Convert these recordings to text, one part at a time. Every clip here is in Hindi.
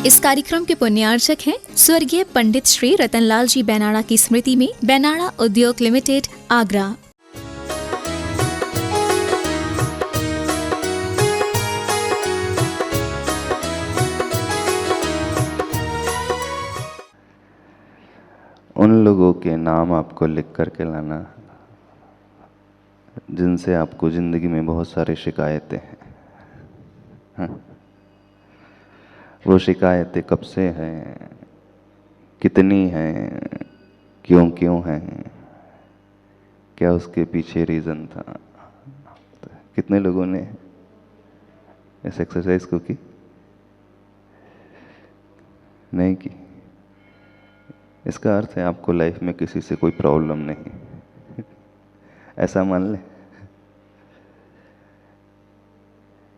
इस कार्यक्रम के पुण्यार्चक हैं स्वर्गीय पंडित श्री रतनलाल जी बैनाड़ा की स्मृति में बैनाड़ा उद्योग लिमिटेड, आगरा। उन लोगों के नाम आपको लिख करके लाना जिनसे आपको जिंदगी में बहुत सारी शिकायतें हैं। हाँ? वो शिकायतें कब से हैं, कितनी हैं, क्यों क्यों हैं, क्या उसके पीछे रीज़न था। कितने लोगों ने इस एक्सरसाइज को की? नहीं की। इसका अर्थ है आपको लाइफ में किसी से कोई प्रॉब्लम नहीं। ऐसा मान ले।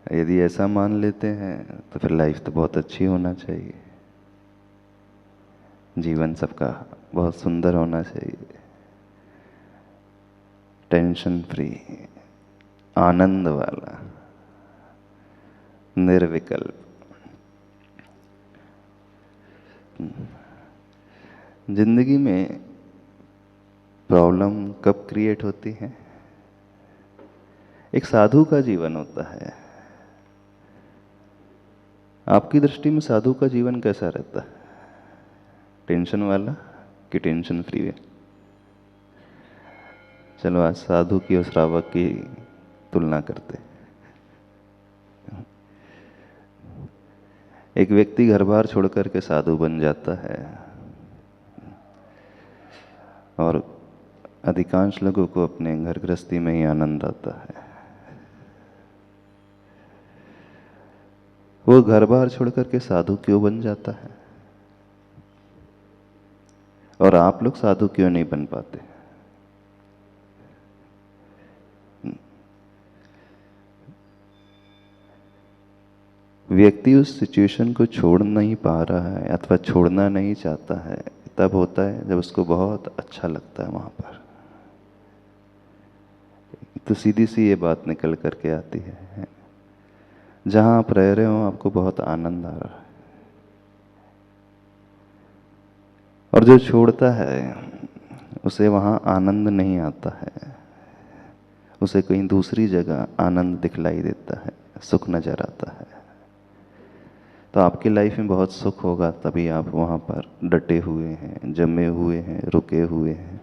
यदि ऐसा मान लेते हैं तो फिर लाइफ तो बहुत अच्छी होना चाहिए, जीवन सबका बहुत सुंदर होना चाहिए, टेंशन फ्री, आनंद वाला, निर्विकल्प। जिंदगी में प्रॉब्लम कब क्रिएट होती है? एक साधु का जीवन होता है। आपकी दृष्टि में साधु का जीवन कैसा रहता है? टेंशन वाला कि टेंशन फ्री है? चलो आज साधु की और श्रावक की तुलना करते। एक व्यक्ति घर बार छोड़ करके साधु बन जाता है और अधिकांश लोगों को अपने घर गृहस्थी में ही आनंद आता है। वो घर बार छोड़ करके साधु क्यों बन जाता है और आप लोग साधु क्यों नहीं बन पाते? व्यक्ति उस सिचुएशन को छोड़ नहीं पा रहा है अथवा छोड़ना नहीं चाहता है तब होता है जब उसको बहुत अच्छा लगता है वहां पर। तो सीधी सी ये बात निकल करके आती है, जहां आप रह रहे हो आपको बहुत आनंद आ रहा है, और जो छोड़ता है उसे वहां आनंद नहीं आता है, उसे कहीं दूसरी जगह आनंद दिखलाई देता है, सुख नजर आता है। तो आपकी लाइफ में बहुत सुख होगा तभी आप वहां पर डटे हुए हैं, जमे हुए हैं, रुके हुए हैं।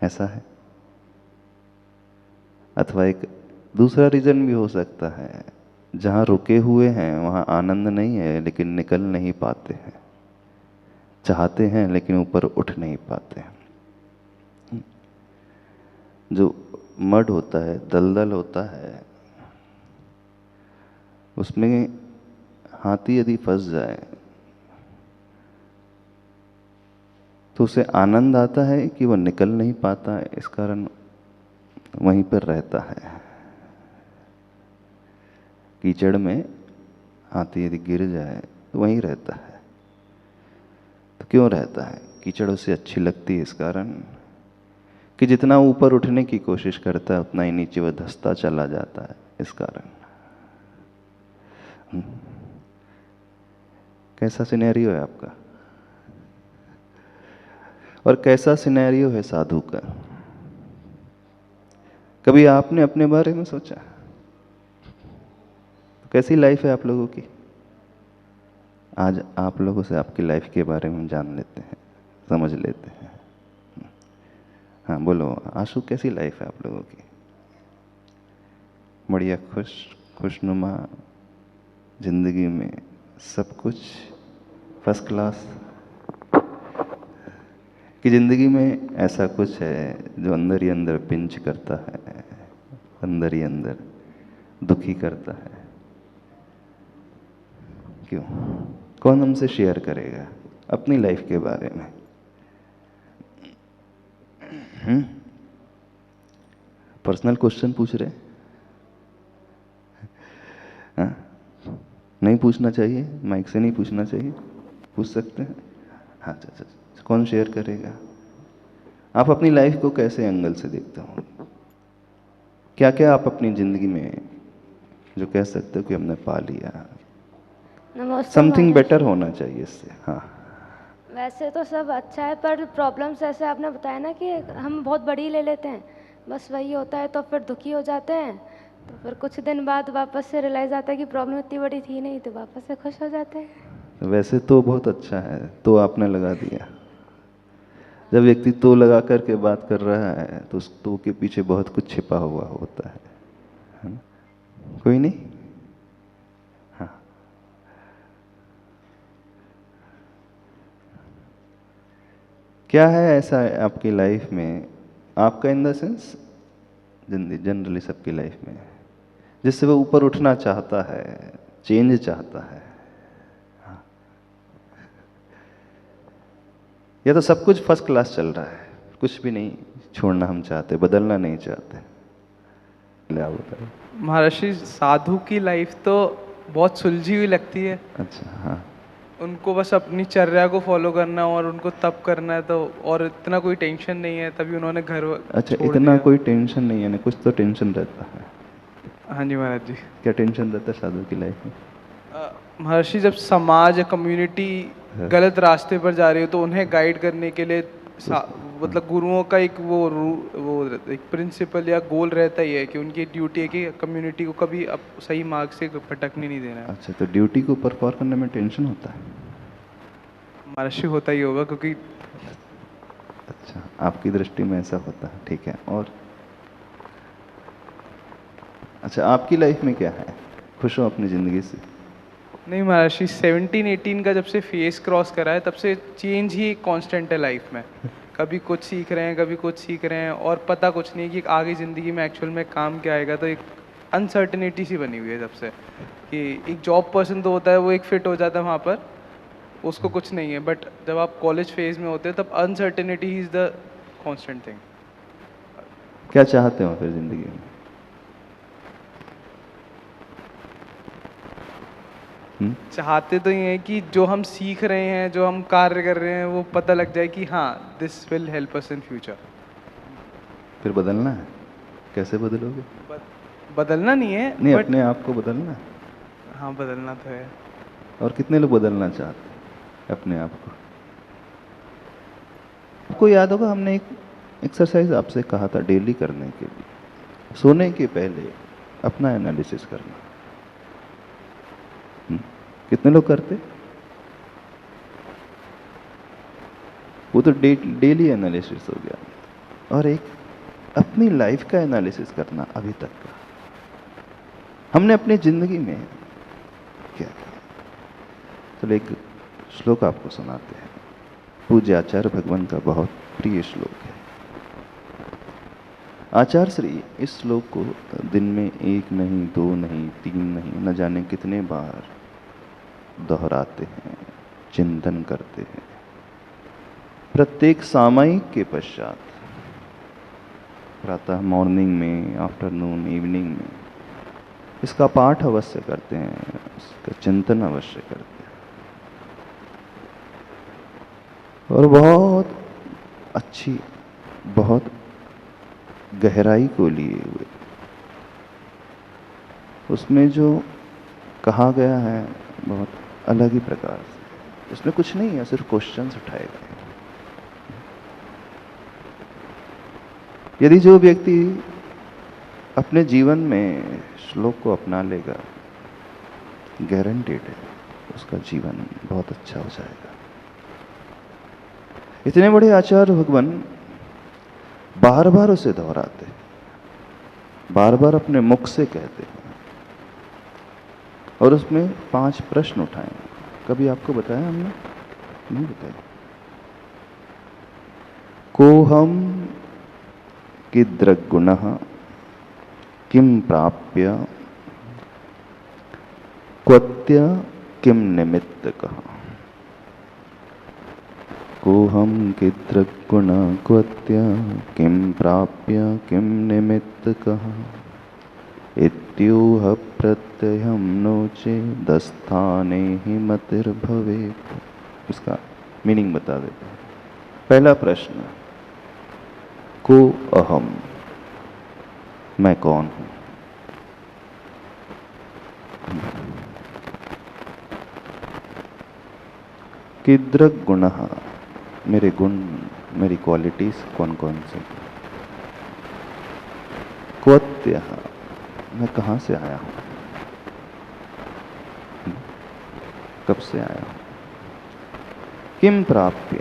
ऐसा है। अथवा एक दूसरा रीजन भी हो सकता है, जहां रुके हुए हैं वहां आनंद नहीं है लेकिन निकल नहीं पाते हैं, चाहते हैं लेकिन ऊपर उठ नहीं पाते हैं। जो मड होता है, दलदल होता है, उसमें हाथी यदि फंस जाए तो उसे आनंद आता है कि वो निकल नहीं पाता है, इस कारण वहीं पर रहता है। कीचड़ में हाथी यदि गिर जाए तो वहीं रहता है। तो क्यों रहता है? कीचड़ उसे अच्छी लगती है इस कारण कि जितना ऊपर उठने की कोशिश करता है उतना ही नीचे वह धंसता चला जाता है, इस कारण। कैसा सिनेरियो है आपका? और कैसा सिनेरियो है साधु का? कभी आपने अपने बारे में सोचा? कैसी लाइफ है आप लोगों की? आज आप लोगों से आपकी लाइफ के बारे में जान लेते हैं, समझ लेते हैं। हाँ बोलो आशु, कैसी लाइफ है आप लोगों की? बढ़िया, खुशनुमा जिंदगी में सब कुछ फर्स्ट क्लास? कि जिंदगी में ऐसा कुछ है जो अंदर ही अंदर पिंच करता है, अंदर ही अंदर दुखी करता है? क्यों? कौन हमसे शेयर करेगा अपनी लाइफ के बारे में? पर्सनल क्वेश्चन पूछ रहे? हाँ? नहीं पूछना चाहिए, माइक से नहीं पूछना चाहिए, पूछ सकते हैं। हाँ अच्छा, कौन शेयर करेगा? आप अपनी लाइफ को कैसे एंगल से देखते हो? क्या क्या आप अपनी जिंदगी में जो कह सकते हो कि हमने पा लिया? नमस्ते समथिंग महाराज। बेटर होना चाहिए इससे। हाँ, वैसे तो सब अच्छा है, पर प्रॉब्लम्स ऐसे आपने बताया ना कि हम बहुत बड़ी ले लेते हैं, बस वही होता है, तो फिर दुखी हो जाते हैं। तो फिर कुछ दिन बाद वापस से रियलाइज़ आता है कि प्रॉब्लम इतनी बड़ी थी नहीं, तो वापस से खुश हो जाते हैं। वैसे तो बहुत अच्छा है, तो आपने लगा दिया। जब व्यक्ति तो लगा करके बात कर रहा है तो उस तो के पीछे बहुत कुछ छिपा हुआ होता है ना? कोई नहीं। हाँ, क्या है ऐसा आपकी लाइफ में, आपका इन द सेंस जिंदगी जनरली सबकी लाइफ में, जिससे वो ऊपर उठना चाहता है, चेंज चाहता है? या तो सब कुछ फर्स्ट क्लास चल रहा है, कुछ भी नहीं छोड़ना हम चाहते, बदलना नहीं चाहते? ले आप बताइए। महर्षि, साधु की लाइफ तो बहुत सुलझी हुई लगती है। अच्छा, हाँ। उनको बस अपनी चर्या को फॉलो करना है और उनको तप करना है, तो और इतना कोई टेंशन नहीं है, तभी उन्होंने घर अच्छा, छोड़ इतना दिया। कोई टेंशन नहीं है ना? कुछ तो टेंशन रहता है। हाँ जी महाराज जी। क्या टेंशन रहता है साधु की लाइफ में? महर्षि, जब समाज या कम्युनिटी हाँ। गलत रास्ते पर जा रही हो तो उन्हें गाइड करने के लिए मतलब गुरुओं का एक वो एक प्रिंसिपल या गोल रहता ही है कि उनकी ड्यूटी है कि कम्युनिटी को कभी सही मार्ग से भटकने नहीं देना है। अच्छा, तो ड्यूटी को परफॉर्म करने में टेंशन होता है? महर्षि होता ही होगा, क्योंकि अच्छा, आपकी दृष्टि में ऐसा होता है, ठीक है। और अच्छा, आपकी लाइफ में क्या है? खुश हो अपनी ज़िंदगी से? नहीं महर्षि, 17-18 का जब से फेस क्रॉस करा है तब से चेंज ही कांस्टेंट है लाइफ में। कभी कुछ सीख रहे हैं, कभी कुछ सीख रहे हैं, और पता कुछ नहीं कि आगे ज़िंदगी में एक्चुअल में काम क्या आएगा। तो एक अनसर्टेनिटी सी बनी हुई है जब से, कि एक जॉब पर्सन तो होता है, वो एक फिट हो जाता है वहाँ पर, उसको कुछ नहीं है। बट जब आप कॉलेज फेज में होते हैं तब uncertainty is the constant thing. क्या चाहते हो फिर ज़िंदगी में? चाहते तो ये हैं कि जो हम सीख रहे हैं, जो हम कार्य कर रहे हैं, वो पता लग जाए कि हाँ, this will help us in future. फिर बदलना है? कैसे बदलोगे? बदलना नहीं है, नहीं, बट अपने आप को बदलना है। हाँ, बदलना तो है। और कितने लोग बदलना चाहते हैं अपने आप को? आपको याद होगा, हमने एक एक्सरसाइज आपसे कहा था डेली करने के लिए, सोने के पहले अपना एनालिसिस करना। कितने लोग करते? वो तो डेली एनालिसिस हो गया। और एक अपनी लाइफ का एनालिसिस करना, अभी तक का हमने अपनी जिंदगी में क्या किया। चलो एक श्लोक आपको सुनाते हैं, पूज्य आचार्य भगवान का बहुत प्रिय श्लोक है। आचार्य श्री इस श्लोक को दिन में 1 नहीं, 2 नहीं, 3 नहीं, न जाने कितने बार दोहराते हैं, चिंतन करते हैं। प्रत्येक सामयिक के पश्चात, प्रातः मॉर्निंग में, आफ्टरनून, इवनिंग में इसका पाठ अवश्य करते हैं, इसका चिंतन अवश्य करते हैं। और बहुत अच्छी, बहुत गहराई को लिए हुए उसमें जो कहा गया है बहुत अलग ही प्रकार से। उसमें कुछ नहीं है, सिर्फ क्वेश्चंस उठाए गए हैं। यदि जो व्यक्ति अपने जीवन में श्लोक को अपना लेगा, गारंटेड है उसका जीवन बहुत अच्छा हो जाएगा। इतने बड़े आचार्य भगवान बार बार उसे दोहराते, बार बार अपने मुख से कहते हैं, और उसमें 5 प्रश्न उठाए। कभी आपको बताया हमने? नहीं बताया। कोहम किदृग् गुणः किम प्राप्य क्वत्य किम निमित्तकः। कोहम किदृग् गुणः क्वत्य किम प्राप्य किम निमित्तकः। इत्यूह प्रत्ययम नोचे दस्थाने ही मतिर्भवेत्। इसका मीनिंग बता देते हैं। पहला प्रश्न, को अहम, मैं कौन हूं? कीदृक् गुणः, मेरे गुण, मेरी क्वालिटीज कौन कौन से, क्वत्यः, मैं कहाँ से आया हूँ, कब से आया हूँ, किम प्राप्य,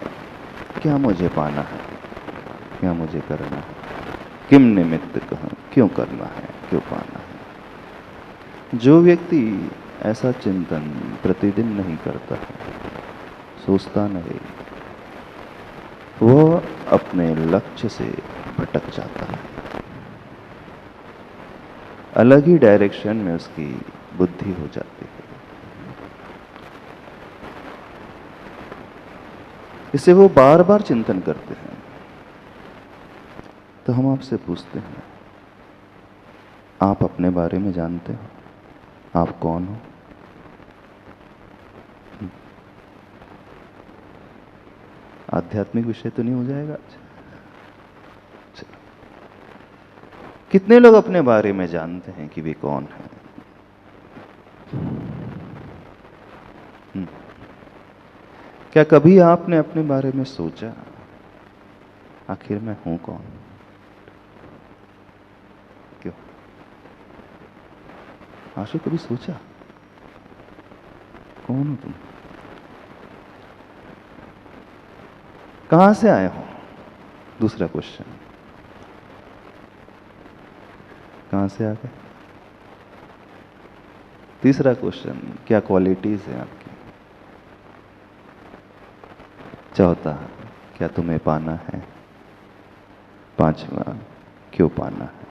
क्या मुझे पाना है, क्या मुझे करना है, किम निमित्त कहा, क्यों करना है, क्यों पाना है। जो व्यक्ति ऐसा चिंतन प्रतिदिन नहीं करता है, सोचता नहीं, वो अपने लक्ष्य से भटक जाता है, अलग ही डायरेक्शन में उसकी बुद्धि हो जाती है। इससे वो बार बार चिंतन करते हैं। तो हम आपसे पूछते हैं, आप अपने बारे में जानते हो, आप कौन हो? आध्यात्मिक विषय तो नहीं हो जाएगा आज? चलो। कितने लोग अपने बारे में जानते हैं कि वे कौन है? क्या कभी आपने अपने बारे में सोचा, आखिर मैं हूं कौन? क्यों? आशु, कभी सोचा कौन हो तुम? कहां से आए हो? दूसरा क्वेश्चन, कहां से आ गए? तीसरा क्वेश्चन, क्या क्वालिटीज है आपकी? चौथा, क्या तुम्हें पाना है? पांचवा, क्यों पाना है?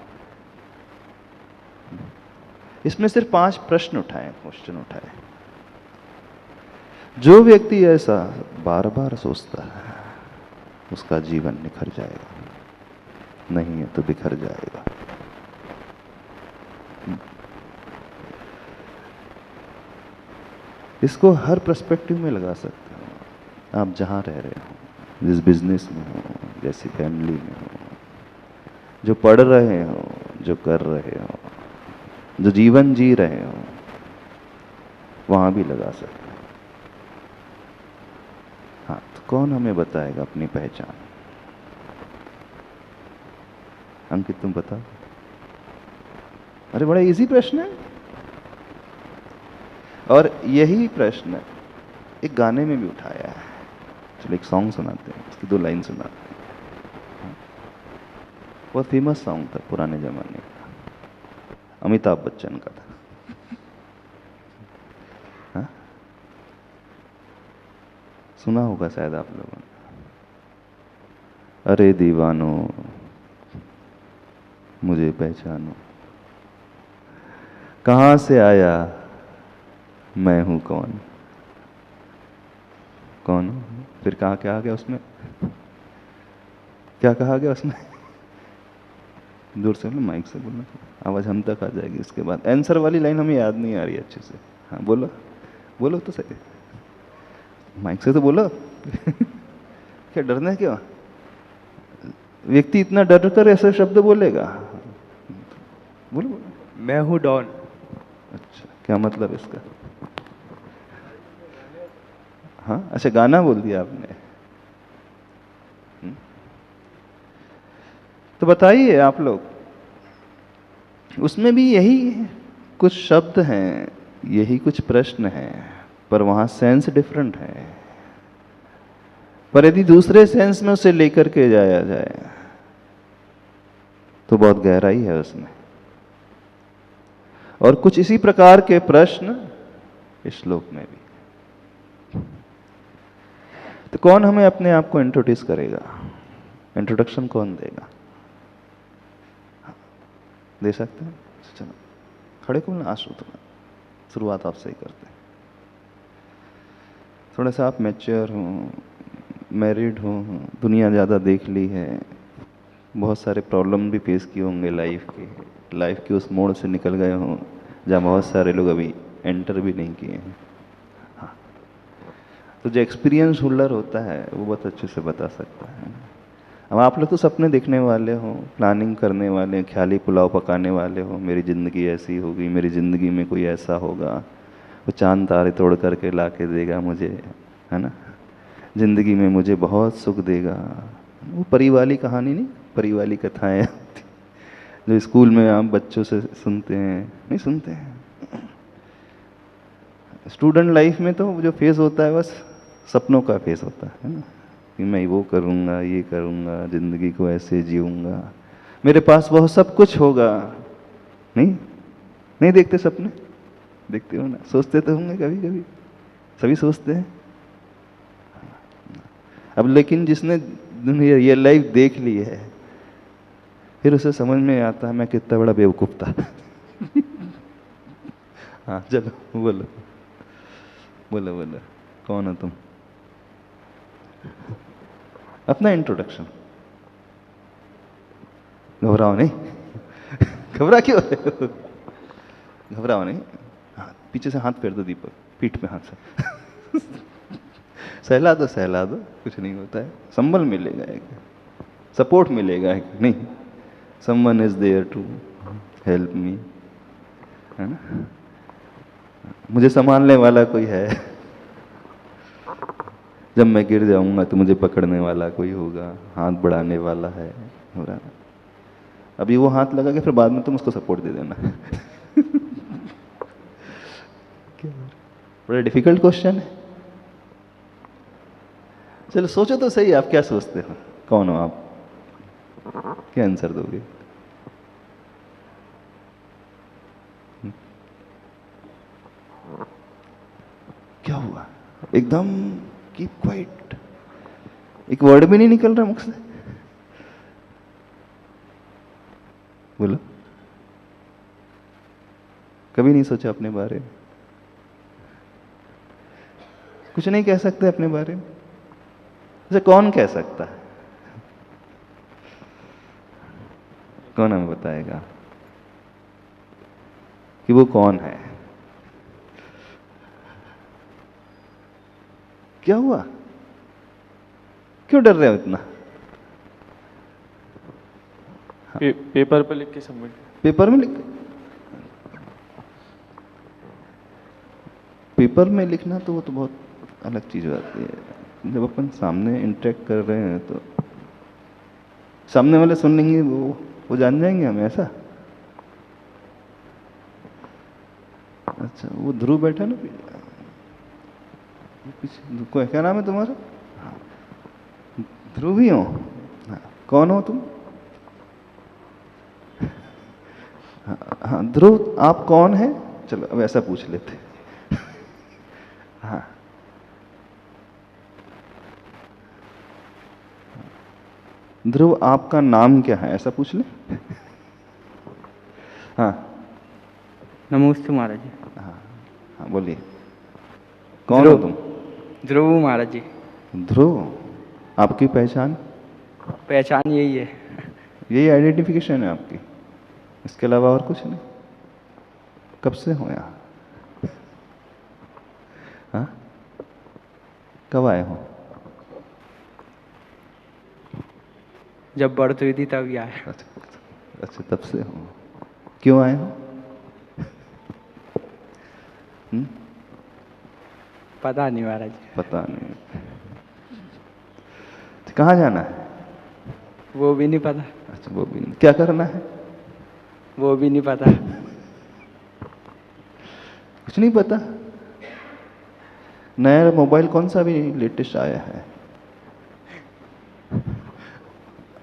इसमें सिर्फ 5 प्रश्न उठाए, क्वेश्चन उठाए। जो व्यक्ति ऐसा बार बार सोचता है, उसका जीवन निखर जाएगा, नहीं है तो बिखर जाएगा। इसको हर पर्सपेक्टिव में लगा सकते हो। आप जहां रह रहे हो, जिस बिजनेस में हो, जैसी फैमिली में हो, जो पढ़ रहे हो, जो कर रहे हो, जो जीवन जी रहे हो, वहां भी लगा सकते हो। हाँ, तो कौन हमें बताएगा अपनी पहचान? अंकित, तुम बताओ। अरे बड़ा इजी प्रश्न है, और यही प्रश्न एक गाने में भी उठाया है। चलो एक सॉन्ग सुनाते हैं, उसकी 2 लाइन सुनाते हैं। बहुत फेमस सॉन्ग था पुराने जमाने का, अमिताभ बच्चन का था। हाँ? सुना होगा शायद आप लोगों ने। अरे दीवानो मुझे पहचानो, कहां से आया, मैं हूं कौन? कौन हूं? फिर कहा, क्या आ गया उसमें? क्या कहा गया उसमें? दूर से बोलो, माइक से बोलना, आवाज हम तक आ जाएगी। इसके बाद आंसर वाली लाइन हमें याद नहीं आ रही अच्छे से। हाँ बोलो, बोलो तो सही, माइक से तो बोलो। क्या डरना है क्या? व्यक्ति इतना डर कर ऐसे शब्द बोलेगा? बोलो बोलो। मैं हूँ डॉन। अच्छा, क्या मतलब इसका? हाँ, अच्छा, गाना बोल दिया आपने। तो बताइए आप लोग, उसमें भी यही कुछ शब्द हैं, यही कुछ प्रश्न हैं, पर वहां सेंस डिफरेंट है। पर यदि दूसरे सेंस में उसे लेकर के जाया जाए तो बहुत गहराई है उसमें। और कुछ इसी प्रकार के प्रश्न इस श्लोक में भी। तो कौन हमें अपने आप को इंट्रोड्यूस करेगा? इंट्रोडक्शन कौन देगा? दे सकते हैं? चलो खड़े को ना, आशु थोड़ा शुरुआत आपसे ही करते हैं। थोड़ा सा आप मैच्योर हो, मैरिड हो, दुनिया ज़्यादा देख ली है, बहुत सारे प्रॉब्लम भी फेस किए होंगे लाइफ के उस मोड़ से निकल गए हों जहाँ बहुत सारे लोग अभी एंटर भी नहीं किए हैं। हाँ, तो जो एक्सपीरियंस होल्डर होता है वो बहुत अच्छे से बता सकता है। अब आप लोग तो सपने देखने वाले हो, प्लानिंग करने वाले, ख्याली पुलाव पकाने वाले हो, मेरी ज़िंदगी ऐसी होगी, मेरी ज़िंदगी में कोई ऐसा होगा, वो चांद तारे तोड़ करके ला के देगा मुझे, है ना। जिंदगी में मुझे बहुत सुख देगा। वो परी वाली कहानी नहीं, परी वाली कथाएं जो स्कूल में आप बच्चों से सुनते हैं, नहीं सुनते हैं। स्टूडेंट लाइफ में तो जो फेज होता है बस सपनों का फेज होता है ना, कि मैं वो करूँगा, ये करूँगा, ज़िंदगी को ऐसे जीऊँगा, मेरे पास बहुत सब कुछ होगा। नहीं नहीं देखते सपने, देखते हो ना, सोचते तो होंगे कभी कभी, सभी सोचते हैं। अब लेकिन जिसने रियल लाइफ देख ली है, फिर उसे समझ में आता है मैं कितना बड़ा बेवकूफ़ था। हाँ चलो बोलो बोलो बोलो, कौन हो तुम? अपना इंट्रोडक्शन। घबराओ नहीं। घबरा क्यों रहे हो? घबराओ नहीं। हाँ, पीछे से हाथ फेर दो दीपक, पीठ पे हाथ से। सहला दो, कुछ नहीं होता है, संबल मिलेगा, एक सपोर्ट मिलेगा, एक नहीं, someone is there to help me, है ना, मुझे संभालने वाला कोई है। जब मैं गिर जाऊंगा तो मुझे पकड़ने वाला कोई होगा, हाथ बढ़ाने वाला है। हो रहा है अभी वो हाथ लगा के फिर बाद में तुम उसको सपोर्ट दे देना। बड़ा डिफिकल्ट क्वेश्चन है। चलो सोचो तो सही, आप क्या सोचते हो, कौन हो आप, क्या आंसर दोगे? क्या हुआ? एकदम कीप क्वाइट, एक वर्ड भी नहीं निकल रहा मुख से। बोलो, कभी नहीं सोचा अपने बारे में? कुछ नहीं कह सकते अपने बारे में? अच्छा कौन कह सकता है? कौन हमें बताएगा कि वो कौन है? क्या हुआ, क्यों डर रहे हो इतना? पेपर पे लिख के सबमिट। पेपर में लिख, पेपर में लिखना तो वो तो बहुत अलग चीज आती है। जब अपन सामने इंटरेक्ट कर रहे हैं तो सामने वाले सुन लेंगे, वो जान जाएंगे हमें, ऐसा? अच्छा वो ध्रुव बैठा ना पीछे, कोई क्या नाम है तुम्हारा? ध्रुव ही हो? हाँ, कौन हो तुम? हाँ ध्रुव, आप कौन है? चलो अब ऐसा पूछ लेते। हाँ ध्रुव, आपका नाम क्या है, ऐसा पूछ ले। हाँ नमस्ते महाराज जी। हाँ हाँ बोलिए, कौन हो तुम? ध्रुव महाराज जी। ध्रुव, आपकी पहचान? पहचान यही है। यही आइडेंटिफिकेशन है आपकी, इसके अलावा और कुछ नहीं? कब से हो यहाँ? हाँ कब आए हो? जब बर्थ हुई थी तभी आया। अच्छा तब से हो। क्यों आए हो? पता नहीं महाराज जी। पता नहीं। तो कहाँ जाना है? वो भी नहीं पता। अच्छा वो भी नहीं, क्या करना है? वो भी नहीं पता। कुछ नहीं पता? नया मोबाइल कौन सा भी लेटेस्ट आया है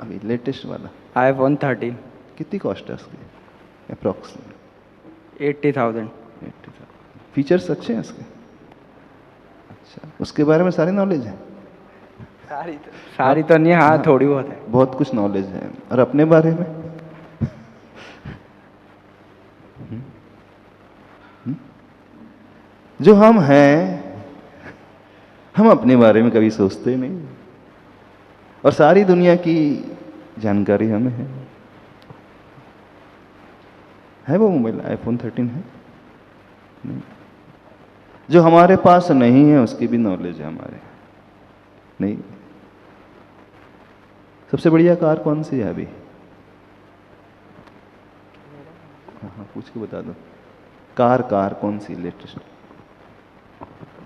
अभी, लेटेस्ट वाला? iPhone 13। कितनी कॉस्ट है उसकी अप्रोक्सीमेट? 80,000। फीचर्स अच्छे हैं उसके? अच्छा, उसके बारे में सारी नॉलेज है? सारी तो नहीं, हाँ थोड़ी बहुत है। बहुत कुछ नॉलेज है। और अपने बारे में? जो हम हैं, हम अपने बारे में कभी सोचते नहीं, और सारी दुनिया की जानकारी हमें है वो मोबाइल iPhone 13 है? नहीं। जो हमारे पास नहीं है उसकी भी नॉलेज है हमारे, नहीं? सबसे बढ़िया कार कौन सी है अभी? हाँ पूछ के बता दो, कार कौन सी लेटेस्ट?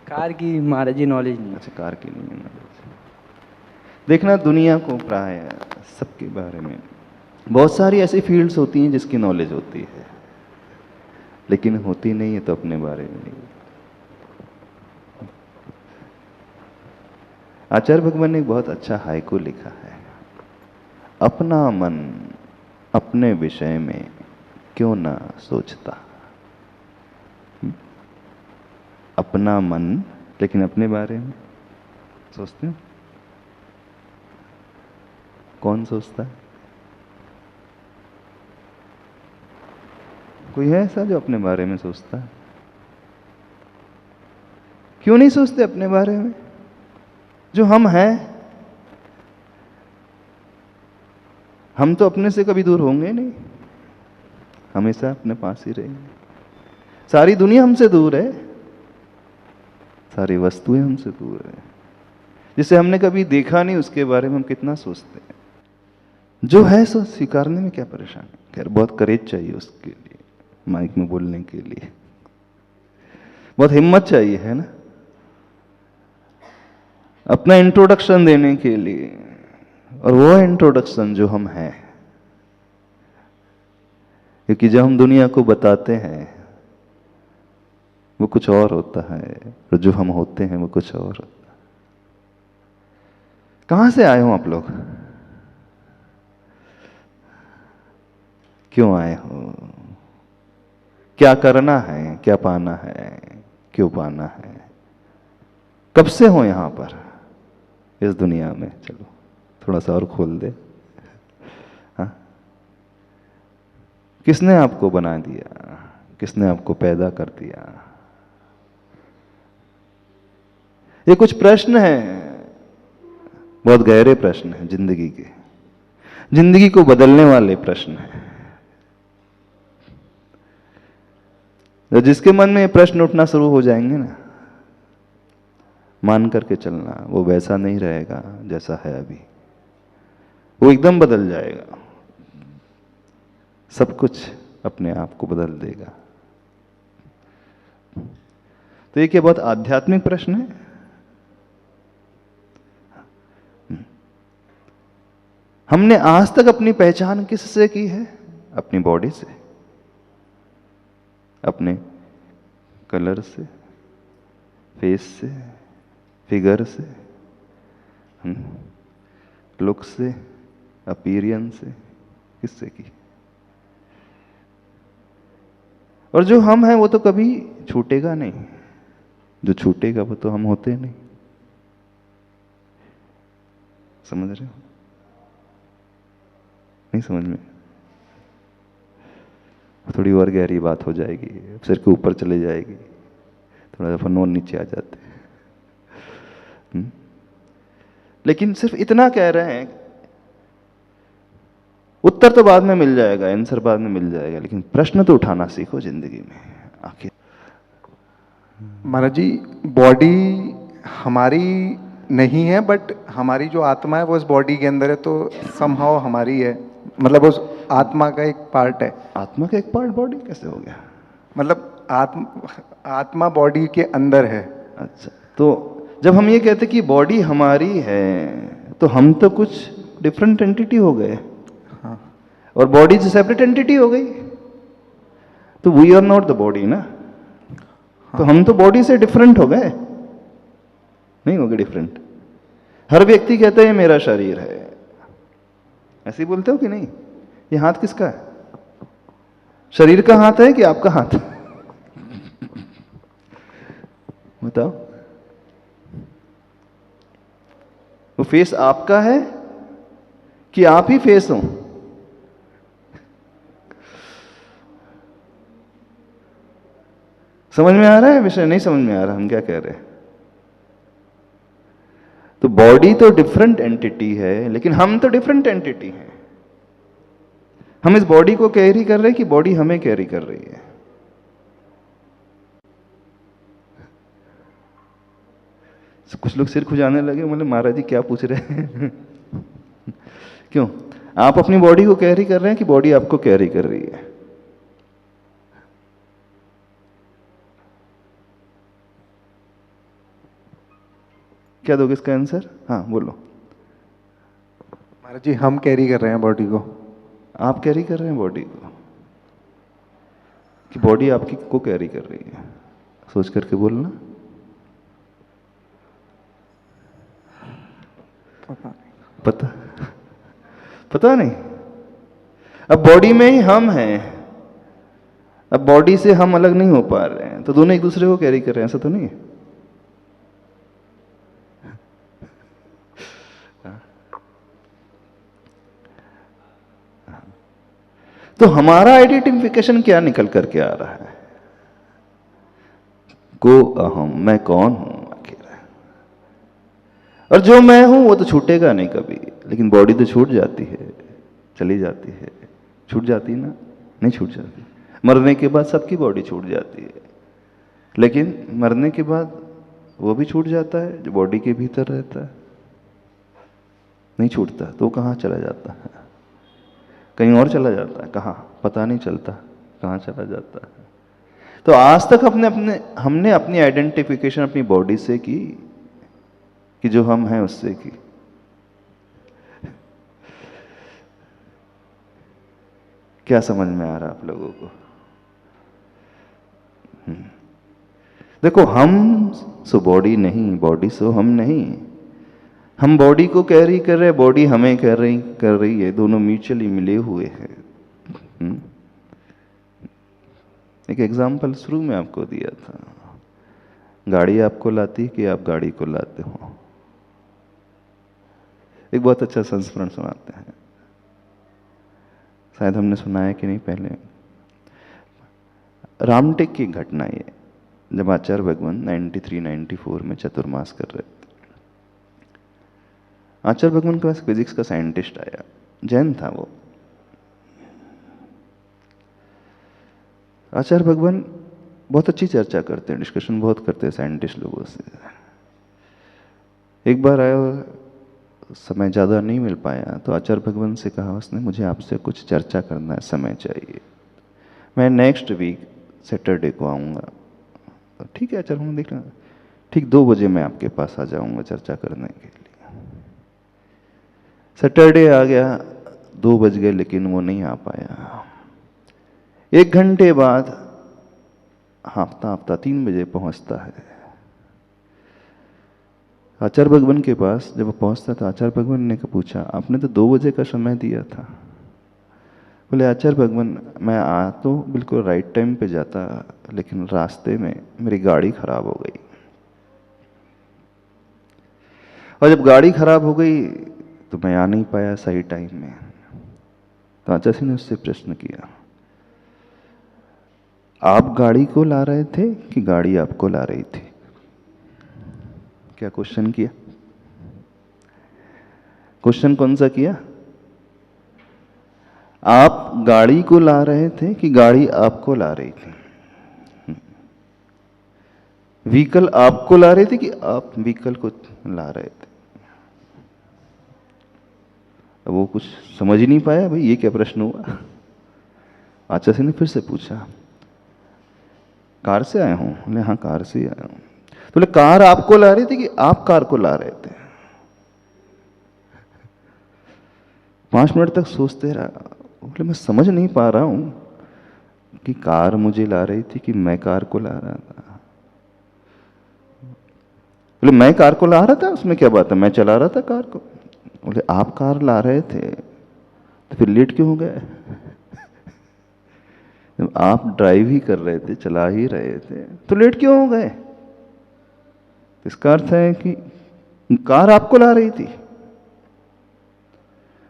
कार की महाराज जी नॉलेज नहीं है। अच्छा कार की नहीं है नॉलेज। देखना दुनिया को प्राय सबके बारे में बहुत सारी ऐसी फील्ड्स होती हैं जिसकी नॉलेज होती है, लेकिन होती नहीं है तो अपने बारे में नहीं। आचार्य भगवान ने एक बहुत अच्छा हाइकू लिखा है, अपना मन अपने विषय में क्यों ना सोचता। अपना मन लेकिन अपने बारे में सोचते हैं। कौन सोचता है? कोई है ऐसा जो अपने बारे में सोचता है? क्यों नहीं सोचते अपने बारे में? जो हम हैं, हम तो अपने से कभी दूर होंगे नहीं, हमेशा अपने पास ही रहेंगे। सारी दुनिया हमसे दूर है, सारी वस्तुएं हमसे दूर है, जिसे हमने कभी देखा नहीं उसके बारे में हम कितना सोचते हैं। जो है सो स्वीकारने में क्या परेशानी। खैर बहुत करेज चाहिए उसके लिए, माइक में बोलने के लिए बहुत हिम्मत चाहिए, है ना, अपना इंट्रोडक्शन देने के लिए। और वो इंट्रोडक्शन जो हम हैं, क्योंकि जब हम दुनिया को बताते हैं वो कुछ और होता है, और जो हम होते हैं वो कुछ और होता है। कहां से आए हो आप लोग? क्यों आए हो? क्या करना है? क्या पाना है? क्यों पाना है? कब से हो यहां पर इस दुनिया में? चलो थोड़ा सा और खोल दे। हाँ? किसने आपको बना दिया? किसने आपको पैदा कर दिया? ये कुछ प्रश्न हैं, बहुत गहरे प्रश्न हैं जिंदगी के, जिंदगी को बदलने वाले प्रश्न हैं। तो जिसके मन में ये प्रश्न उठना शुरू हो जाएंगे ना, मान करके चलना, वो वैसा नहीं रहेगा जैसा है अभी, वो एकदम बदल जाएगा, सब कुछ अपने आप को बदल देगा। तो ये क्या बहुत आध्यात्मिक प्रश्न है? हमने आज तक अपनी पहचान किससे की है? अपनी बॉडी से, अपने कलर से, फेस से, फिगर से, लुक से, अपीयरेंस से, किससे की? और जो हम हैं वो तो कभी छूटेगा नहीं, जो छूटेगा वो तो हम होते नहीं। समझ रहे हो? नहीं समझ में? थोड़ी और गहरी बात हो जाएगी, सिर के ऊपर चले जाएगी, थोड़ा सा फन और नीचे आ जाते हैं। लेकिन सिर्फ इतना कह रहे हैं, उत्तर तो बाद में मिल जाएगा, आंसर बाद में मिल जाएगा, लेकिन प्रश्न तो उठाना सीखो जिंदगी में। आखिर महाराज जी, बॉडी हमारी नहीं है, बट हमारी जो आत्मा है वो इस बॉडी के अंदर है, तो समहाउ हमारी है, मतलब उस आत्मा का एक पार्ट है। आत्मा का एक पार्ट बॉडी कैसे हो गया? मतलब आत्मा बॉडी के अंदर है। अच्छा, तो जब हम ये कहते कि बॉडी हमारी है, तो हम तो कुछ डिफरेंट एंटिटी हो गए। हाँ। और बॉडी से सेपरेट एंटिटी हो गई, तो we are not the body ना। हाँ। तो हम तो बॉडी से डिफरेंट हो गए, नहीं हो गए डिफरेंट। हर व्यक्ति कहता है ये मेरा शरीर है, ऐसे ही बोलते हो कि नहीं? ये हाथ किसका है? शरीर का हाथ है कि आपका हाथ? बताओ। वो फेस आपका है कि आप ही फेस हो? समझ में आ रहा है विषय? नहीं समझ में आ रहा हम क्या कह रहे हैं? तो बॉडी तो डिफरेंट एंटिटी है, लेकिन हम तो डिफरेंट एंटिटी हैं। हम इस बॉडी को कैरी कर रहे हैं कि बॉडी हमें कैरी कर रही है? कुछ लोग सिर खुजाने लगे, बोले महाराज जी क्या पूछ रहे हैं? क्यों? आप अपनी बॉडी को कैरी कर रहे हैं कि बॉडी आपको कैरी कर रही है? क्या दोगे इसका आंसर? हाँ बोलो। महाराज जी हम कैरी कर रहे हैं बॉडी को। आप कैरी कर रहे हैं बॉडी को कि बॉडी आपकी को कैरी कर रही है? सोच करके बोलना। पता पता नहीं। अब बॉडी में ही हम हैं, अब बॉडी से हम अलग नहीं हो पा रहे हैं, तो दोनों एक दूसरे को कैरी कर रहे हैं, ऐसा तो नहीं है? तो हमारा आइडेंटिफिकेशन क्या निकल करके आ रहा है? को अहम, मैं कौन हूं आखिर? और जो मैं हूं वो तो छूटेगा नहीं कभी, लेकिन बॉडी तो छूट जाती है, चली जाती है। छूट जाती है ना? नहीं छूट जाती। मरने के बाद सबकी बॉडी छूट जाती है, लेकिन मरने के बाद वो भी छूट जाता है जो बॉडी के भीतर रहता है। नहीं छूटता तो कहाँ चला जाता है? कहीं और चला जाता है। कहाँ? पता नहीं चलता कहाँ चला जाता है। तो आज तक हमने अपनी आइडेंटिफिकेशन अपनी बॉडी से की कि जो हम हैं उससे की। क्या समझ में आ रहा आप लोगों को? देखो, हम सो बॉडी नहीं, बॉडी सो हम नहीं। हम बॉडी को कैरी कर रहे हैं, बॉडी हमें कर रही है, दोनों म्यूचुअली मिले हुए हैं। एक एग्जाम्पल शुरू में आपको दिया था, गाड़ी आपको लाती कि आप गाड़ी को लाते हो। एक बहुत अच्छा संस्मरण सुनाते हैं, शायद हमने सुना है कि नहीं पहले। रामटेक की घटना ये, जब आचार्य भगवान 93-94 में चतुर्मास कर रहे थे। आचार्य भगवान के पास फिजिक्स का साइंटिस्ट आया, जैन था वो। आचार्य भगवान बहुत अच्छी चर्चा करते हैं, डिस्कशन बहुत करते हैं साइंटिस्ट लोगों से। एक बार आया, समय ज़्यादा नहीं मिल पाया, तो आचार्य भगवान से कहा उसने, मुझे आपसे कुछ चर्चा करना है, समय चाहिए, मैं नेक्स्ट वीक सैटरडे को आऊँगा। तो ठीक है आचार्य भगवान, देख लेना, ठीक 2 बजे मैं आपके पास आ जाऊँगा चर्चा करने के लिए। सैटरडे आ गया, 2 बज गए, लेकिन वो नहीं आ पाया। 1 घंटे बाद हफ्ता 3 बजे पहुंचता है आचार्य भगवान के पास। जब वो पहुंचता था, आचार्य भगवान ने पूछा, आपने तो 2 बजे का समय दिया था। बोले, आचार्य भगवान मैं आ तो बिल्कुल राइट टाइम पे जाता, लेकिन रास्ते में मेरी गाड़ी खराब हो गई, और जब गाड़ी खराब हो गई तो मैं आ नहीं पाया सही टाइम में। तो आचार्य जी ने उससे प्रश्न किया, आप गाड़ी को ला रहे थे कि गाड़ी आपको ला रही थी? क्या क्वेश्चन किया? क्वेश्चन कौन सा किया? आप गाड़ी को ला रहे थे कि गाड़ी आपको ला रही थी? व्हीकल आपको ला रही थी कि आप व्हीकल को ला रहे थे? वो कुछ समझ ही नहीं पाया, भाई ये क्या प्रश्न हुआ। आचार्य ने फिर से पूछा, कार से आए हूं? बोले हाँ कार से ही आया हूं। तो बोले, कार आपको ला रही थी कि आप कार को ला रहे थे? 5 मिनट तक सोचते रहा। बोले, मैं समझ नहीं पा रहा हूं कि कार मुझे ला रही थी कि मैं कार को ला रहा था। बोले, मैं कार को ला रहा था, उसमें क्या बात है, मैं चला रहा था कार को। बोले, आप कार ला रहे थे तो फिर लेट क्यों हो गए? जब आप ड्राइव ही कर रहे थे, चला ही रहे थे, तो लेट क्यों हो गए? इसका अर्थ है कि कार आपको ला रही थी।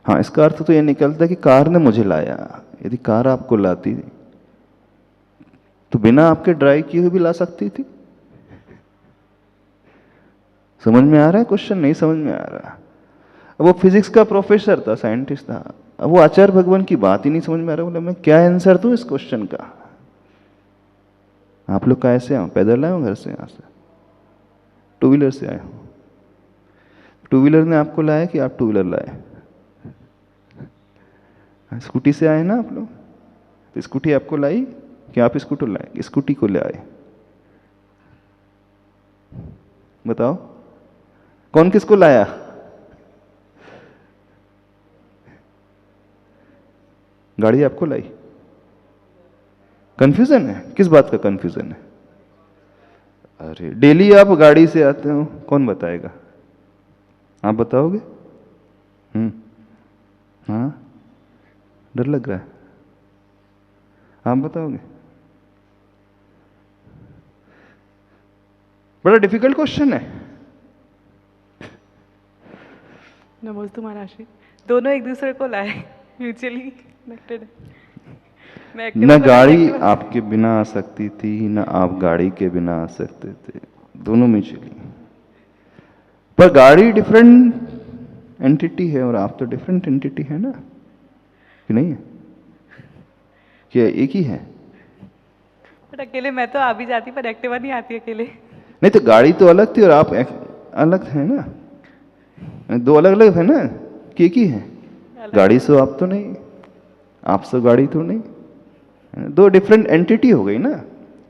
हाँ, इसका अर्थ तो यह निकलता कि कार ने मुझे लाया। यदि कार आपको लाती तो बिना आपके ड्राइव किए हुए भी ला सकती थी। समझ में आ रहा है क्वेश्चन? नहीं समझ में आ रहा। अब वो फिजिक्स का प्रोफेसर था, साइंटिस्ट था, अब वो आचार्य भगवान की बात ही नहीं समझ में आ रहा। बोला, मैं क्या आंसर दूं इस क्वेश्चन का? आप लोग कैसे आए? पैदल आए हो घर से? यहां से 2 व्हीलर से आए हो? 2 व्हीलर ने आपको लाया कि आप 2 व्हीलर लाए? स्कूटी से आए ना आप लोग, तो स्कूटी आपको लाई कि आप स्कूटर लाए? स्कूटी को ले आए। बताओ कौन किसको लाया? गाड़ी आपको लाई? कंफ्यूजन है? किस बात का कंफ्यूजन है? अरे डेली आप गाड़ी से आते हो, कौन बताएगा? आप बताओगे? हाँ, डर लग रहा है? आप बताओगे? बड़ा डिफिकल्ट क्वेश्चन है। नमोस्तु महाराज, दोनों एक दूसरे को लाए, म्यूचुअली कनेक्टेड है। मैं active न हूँ, गाड़ी मैं active हूँ। आपके बिना आ सकती थी, न आप गाड़ी के बिना आ सकते थे, दोनों म्यूचुअली। पर गाड़ी डिफरेंट एंटिटी है और आप तो डिफरेंट एंटिटी है ना, कि नहीं है? क्या एक ही है? बट अकेले मैं तो आ भी जाती, पर एक्टिवा नहीं आती अकेले। नहीं तो गाड़ी तो अलग थी और आप अलग है ना, दो अलग अलग है ना, कि एक ही है? गाड़ी से आप तो नहीं, आप से गाड़ी तो नहीं, दो डिफरेंट एंटिटी हो गई ना।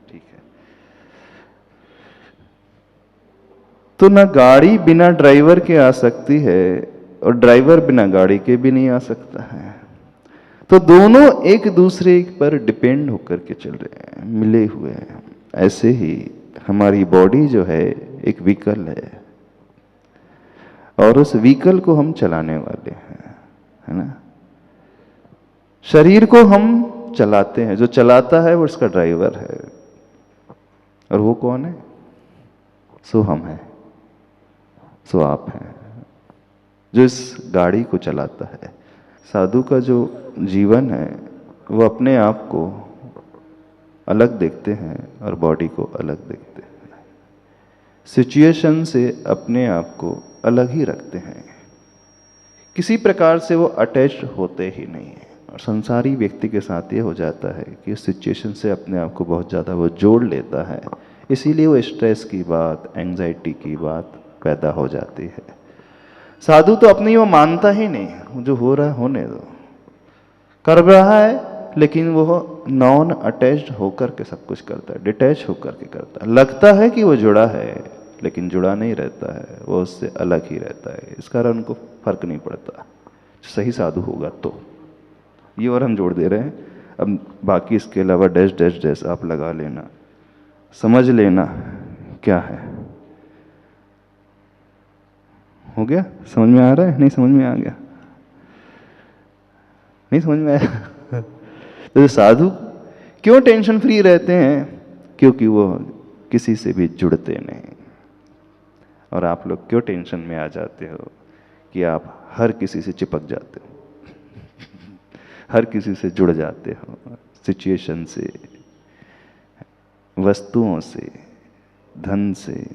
ठीक है, तो ना गाड़ी बिना ड्राइवर के आ सकती है और ड्राइवर बिना गाड़ी के भी नहीं आ सकता है। तो दोनों एक दूसरे पर डिपेंड होकर के चल रहे हैं, मिले हुए हैं। ऐसे ही हमारी बॉडी जो है एक व्हीकल है और उस व्हीकल को हम चलाने वाले हैं, है ना। शरीर को हम चलाते हैं, जो चलाता है वो उसका ड्राइवर है। और वो कौन है? सो हम हैं, सो आप हैं, जो इस गाड़ी को चलाता है। साधु का जो जीवन है वो अपने आप को अलग देखते हैं और बॉडी को अलग देखते हैं। सिचुएशन से अपने आप को अलग ही रखते हैं, किसी प्रकार से वो अटैच होते ही नहीं है। और संसारी व्यक्ति के साथ ये हो जाता है कि उस सिचुएशन से अपने आप को बहुत ज़्यादा वो जोड़ लेता है, इसीलिए वो स्ट्रेस की बात, एंजाइटी की बात पैदा हो जाती है। साधु तो अपनी वो मानता ही नहीं, जो हो रहा है होने दो, कर रहा है, लेकिन वो नॉन अटैच्ड होकर के सब कुछ करता है, डिटैच होकर के करता है। लगता है कि वो जुड़ा है, लेकिन जुड़ा नहीं रहता है, वो उससे अलग ही रहता है। इस कारण उनको फर्क नहीं पड़ता। सही साधु होगा तो ये और हम जोड़ दे रहे हैं। अब बाकी इसके अलावा डैश डैश डैश आप लगा लेना, समझ लेना क्या है। हो गया? समझ में आ रहा है? नहीं समझ में आ गया? नहीं समझ में आया? तो साधु क्यों टेंशन फ्री रहते हैं? क्योंकि वो किसी से भी जुड़ते नहीं। और आप लोग क्यों टेंशन में आ जाते हो कि आप हर किसी से चिपक जाते हो, हर किसी से जुड़ जाते हो, सिचुएशन से, वस्तुओं से, धन से,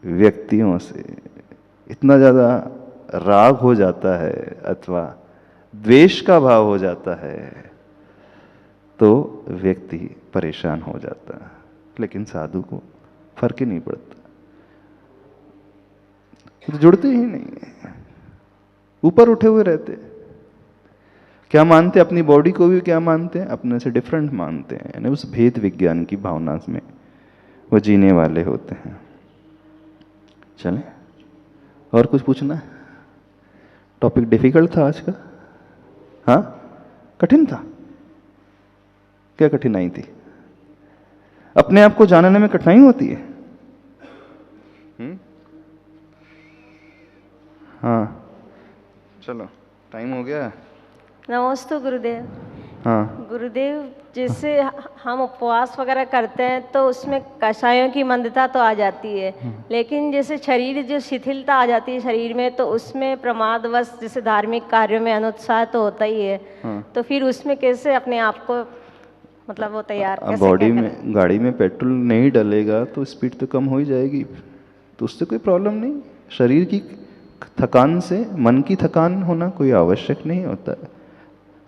व्यक्तियों से। इतना ज़्यादा राग हो जाता है अथवा द्वेष का भाव हो जाता है तो व्यक्ति परेशान हो जाता है। लेकिन साधु को फर्क ही नहीं पड़ता, तो जुड़ते ही नहीं, ऊपर उठे हुए रहते। क्या मानते? अपनी बॉडी को भी क्या मानते हैं? अपने से डिफरेंट मानते हैं, यानी उस भेद विज्ञान की भावना में वो जीने वाले होते हैं। चलें, और कुछ पूछना है? टॉपिक डिफिकल्ट था आज का? हाँ, कठिन था? क्या कठिनाई थी? अपने आप को जानने में कठिनाई होती है? हाँ, चलो टाइम हो गया। नमस्ते गुरुदेव। हाँ गुरुदेव, जैसे हम उपवास वगैरह करते हैं तो उसमें कषायों की मंदता तो आ जाती है, लेकिन जैसे शरीर जो शिथिलता आ जाती है शरीर में, तो उसमें प्रमादवश जैसे धार्मिक कार्यों में अनुत्साह तो होता ही है। तो फिर उसमें कैसे अपने आप को मतलब वो तैयार कैसे बॉडी क्या में, गाड़ी में पेट्रोल नहीं डलेगा तो स्पीड तो कम हो ही जाएगी, तो उससे कोई प्रॉब्लम नहीं। शरीर की थकान से मन की थकान होना कोई आवश्यक नहीं होता है।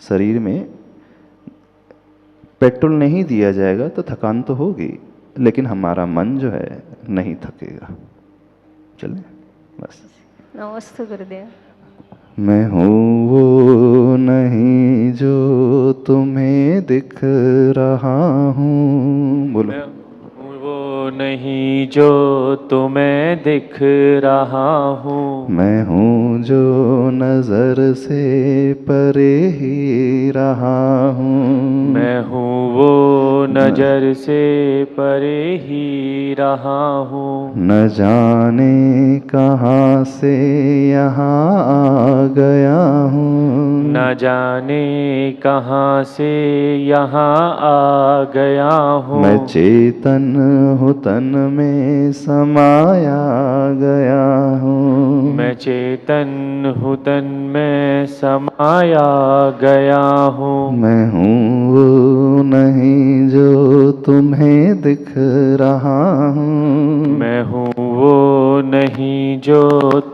शरीर में पेट्रोल नहीं दिया जाएगा तो थकान तो होगी, लेकिन हमारा मन जो है नहीं थकेगा। चले बस। नमस्ते गुरुदेव। मैं हूँ वो नहीं जो तुम्हें दिख रहा हूँ। बोलो। मैं हूँ वो नहीं जो तुम्हें दिख रहा हूँ। मैं हूँ जो नजर से परे ही रहा हूँ। मैं हूँ वो नजर से परे ही रहा हूँ। न जाने कहाँ से यहाँ आ गया हूँ। न जाने कहाँ से यहाँ आ गया हूँ। मैं चेतन हूँ तन में समाया गया हूँ। मैं चेतन हूँ तन में समाया गया हूँ। मैं हूँ वो नहीं जो तुम्हें दिख रहा हूँ। मैं हूँ वो नहीं जो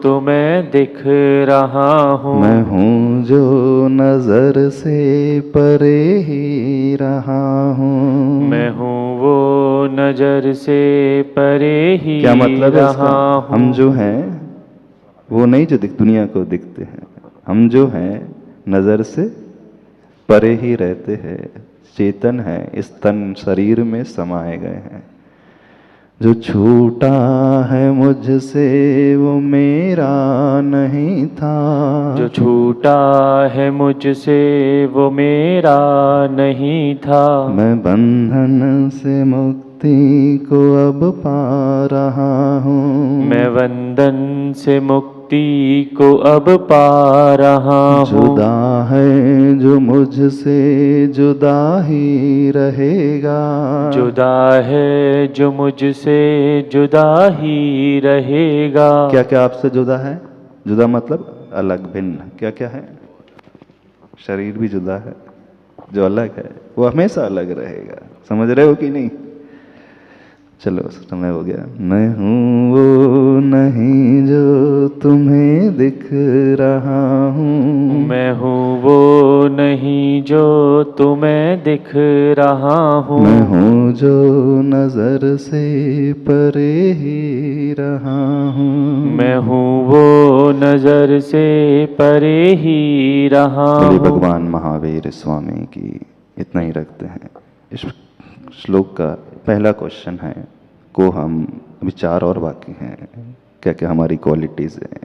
तुम्हें दिख रहा हूँ। मैं हूँ जो नजर से परे ही रहा हूँ। मैं हूँ वो नजर से परे ही क्या मतलब है रहा इसका? हूँ। हम जो हैं वो नहीं जो दुनिया को दिखते हैं, हम जो हैं नजर से परे ही रहते हैं, चेतन है, इस तन शरीर में समाये गए हैं। जो छूटा है मुझसे वो मेरा नहीं था। जो छूटा है मुझसे वो मेरा नहीं था। मैं बंधन से मुक्ति को अब पा रहा हूँ। मैं बंधन से मुक्ति को अब पा रहा हूँ। जुदा है जो मुझसे जुदा ही रहेगा। जुदा है जो मुझसे जुदा ही रहेगा। क्या क्या आपसे जुदा है? जुदा मतलब अलग, भिन्न। क्या क्या है? शरीर भी जुदा है, जो अलग है वो हमेशा अलग रहेगा। समझ रहे हो कि नहीं? चलो समय हो गया। मैं हूँ वो नहीं जो तुम्हें दिख रहा हूँ। मैं हूँ वो नहीं जो तुम्हें दिख रहा हूँ। मैं हूँ जो नजर से परे ही रहा हूँ। मैं हूँ वो नजर से परे ही रहा बोले हूँ। भगवान महावीर स्वामी की। इतना ही रखते हैं। इस श्लोक का पहला क्वेश्चन है को हम विचार और बाकी हैं, क्या क्या हमारी क्वालिटीज़ हैं,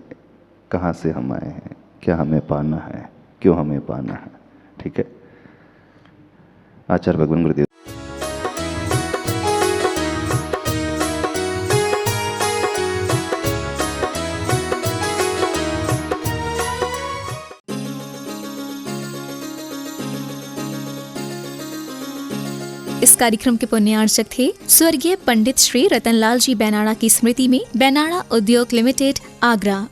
कहाँ से हम आए हैं, क्या हमें पाना है, क्यों हमें पाना है। ठीक है। आचार्य भगवान गुरुदेव। इस कार्यक्रम के पुण्यार्चक थे स्वर्गीय पंडित श्री रतनलाल जी बेनाड़ा की स्मृति में बेनाड़ा उद्योग लिमिटेड, आगरा।